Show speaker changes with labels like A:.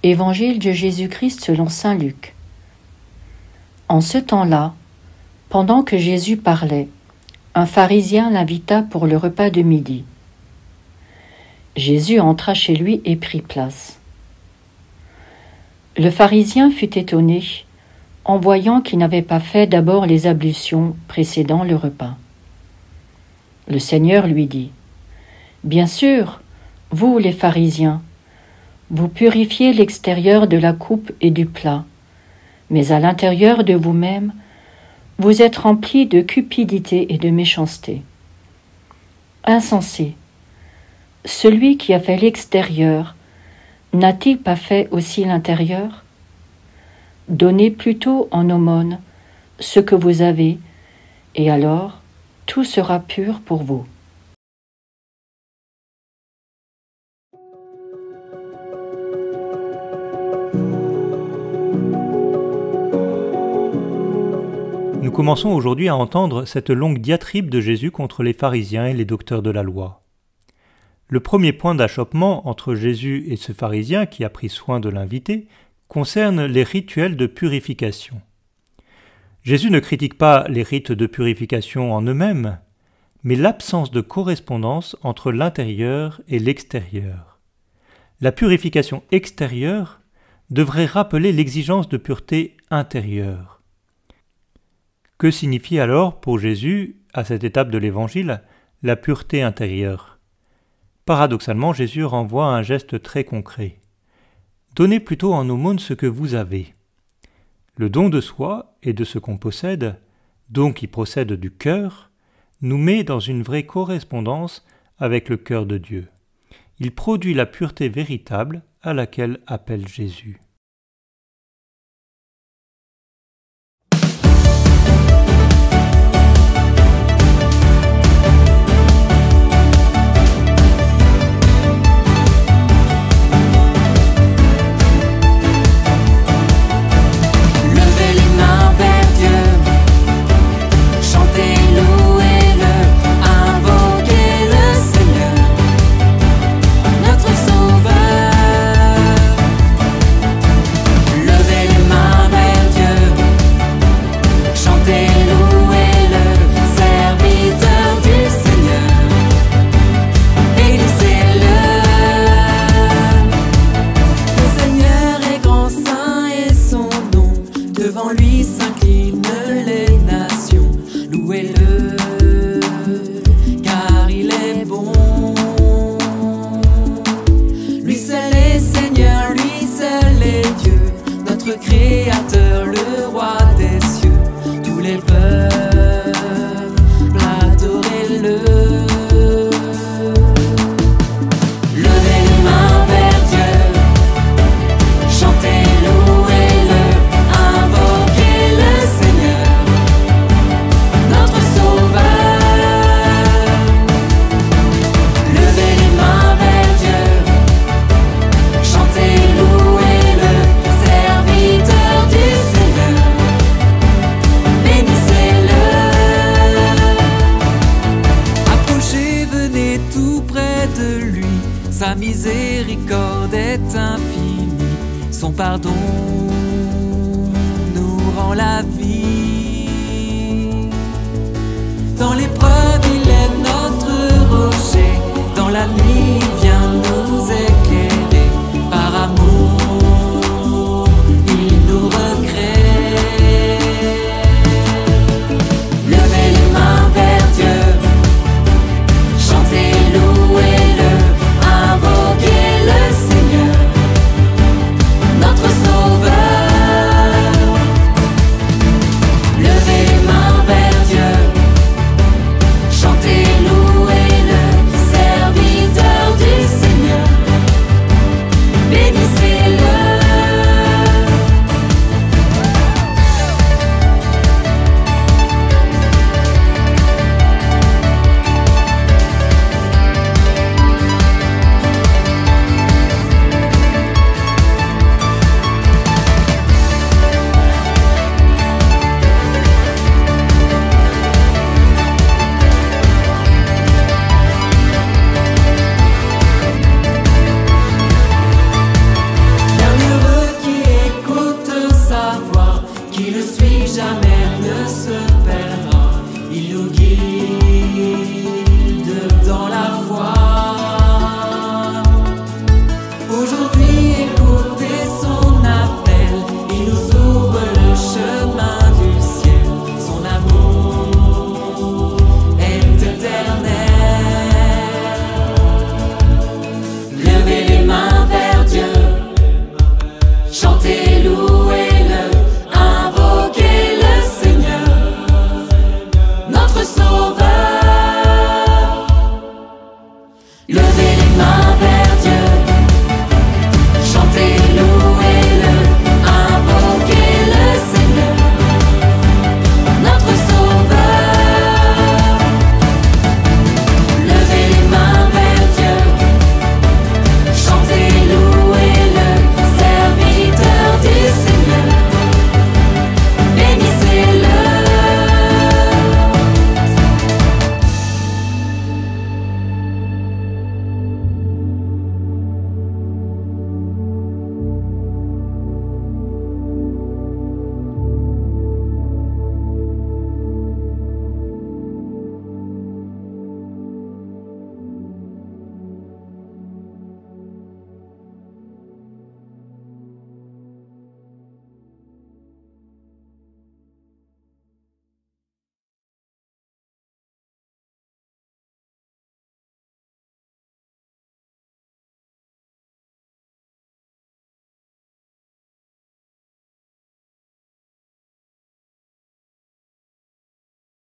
A: Évangile de Jésus-Christ selon saint Luc. En ce temps-là, pendant que Jésus parlait, un pharisien l'invita pour le repas de midi. Jésus entra chez lui et prit place. Le pharisien fut étonné en voyant qu'il n'avait pas fait d'abord les ablutions précédant le repas. Le Seigneur lui dit : « Bien sûr, vous les pharisiens, vous purifiez l'extérieur de la coupe et du plat, mais à l'intérieur de vous-même, vous êtes remplis de cupidité et de méchanceté. Insensé, celui qui a fait l'extérieur, n'a-t-il pas fait aussi l'intérieur ? Donnez plutôt en aumône ce que vous avez, et alors tout sera pur pour vous. »
B: Nous commençons aujourd'hui à entendre cette longue diatribe de Jésus contre les pharisiens et les docteurs de la loi. Le premier point d'achoppement entre Jésus et ce pharisien qui a pris soin de l'inviter concerne les rituels de purification. Jésus ne critique pas les rites de purification en eux-mêmes, mais l'absence de correspondance entre l'intérieur et l'extérieur. La purification extérieure devrait rappeler l'exigence de pureté intérieure. Que signifie alors pour Jésus, à cette étape de l'Évangile, la pureté intérieure ? Paradoxalement, Jésus renvoie à un geste très concret. Donnez plutôt en aumône ce que vous avez. Le don de soi et de ce qu'on possède, don qui procède du cœur, nous met dans une vraie correspondance avec le cœur de Dieu. Il produit la pureté véritable à laquelle appelle Jésus.
C: Créateur, le roi des cieux, tous les peuples adorez-le. Levez les mains vers Dieu, chantez, louez-le, invoquez le Seigneur, notre Sauveur. Levez les mains vers Dieu, chantez, louez-le, serviteur du Seigneur, bénissez-le. Approchez, venez tout près de lui, sa miséricorde est infinie, son pardon nous rend la vie. Dans l'épreuve, il est notre rocher, dans la nuit, il vient nous éclairer, par amour, il nous recrée. Levez les mains vers Dieu, chantez, louez-le, invoquez le Seigneur, notre Sauveur. Levez les mains vers Dieu, chantez, louez-le, serviteur du jamais ne se